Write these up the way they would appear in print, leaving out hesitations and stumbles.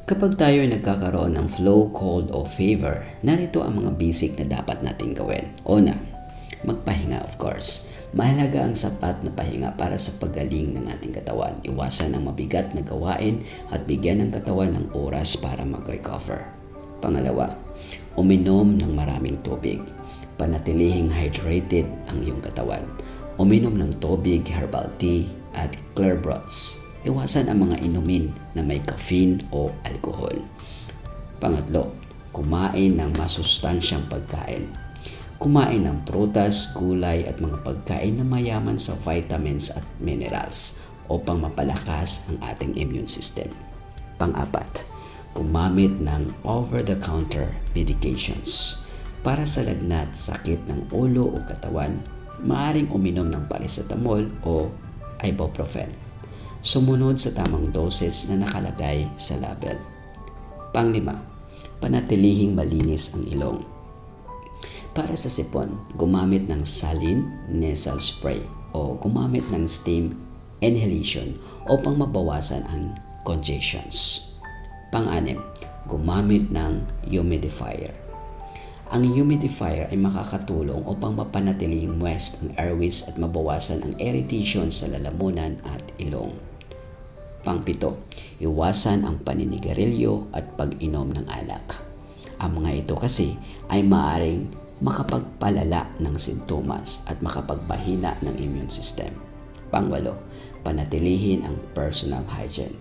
Kapag tayo ay nagkakaroon ng flu, cold o fever, narito ang mga basic na dapat nating gawin. Una, magpahinga of course. Mahalaga ang sapat na pahinga para sa paggaling ng ating katawan. Iwasan ang mabigat na gawain at bigyan ng katawan ng oras para mag-recover. Pangalawa, uminom ng maraming tubig. Panatilihing hydrated ang iyong katawan. Uminom ng tubig, herbal tea at clear broths. Iwasan ang mga inumin na may caffeine o alcohol. Pangatlo, kumain ng masustansyang pagkain. Kumain ng prutas, gulay at mga pagkain na mayaman sa vitamins at minerals upang mapalakas ang ating immune system. Pang-apat, gumamit ng over-the-counter medications. Para sa lagnat, sakit ng ulo o katawan, maaaring uminom ng paracetamol o ibuprofen. Sumunod sa tamang dosage na nakalagay sa label. Panglima, panatilihing malinis ang ilong. Para sa sipon, gumamit ng saline nasal spray o gumamit ng steam inhalation upang mabawasan ang congestions. Pang-anim, gumamit ng humidifier. Ang humidifier ay makakatulong upang mapanatiling moist ang airways at mabawasan ang irritation sa lalamunan at ilong. Pang-pito, iwasan ang paninigarilyo at pag-inom ng alak. Ang mga ito kasi ay maaaring makapagpalala ng sintomas at makapagbahina ng immune system. Pang-walo, panatilihin ang personal hygiene.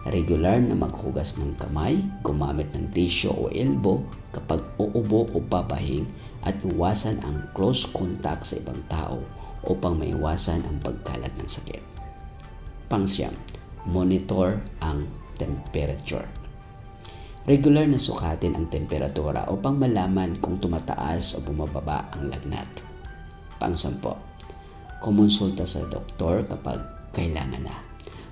Regular na maghugas ng kamay, gumamit ng tissue o elbow kapag uubo o babahing at iwasan ang close contact sa ibang tao upang maiwasan ang pagkalat ng sakit. Pang-siyam, monitor ang temperature. Regular na sukatin ang temperatura upang malaman kung tumataas o bumababa ang lagnat. Pang-sampo, kumonsulta sa doktor kapag kailangan na.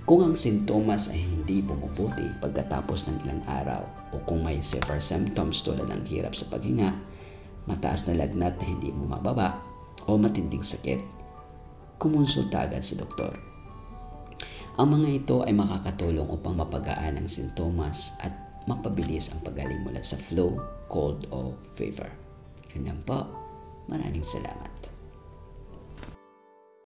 Kung ang sintomas ay hindi bumubuti pagkatapos ng ilang araw o kung may severe symptoms tulad ng hirap sa paghinga, mataas na lagnat na hindi bumababa o matinding sakit, kumonsulta agad sa doktor. Ang mga ito ay makakatulong upang mapagaan ang sintomas at mapabilis ang paggaling mula sa flu, cold o fever. Yun lang po. Maraming salamat.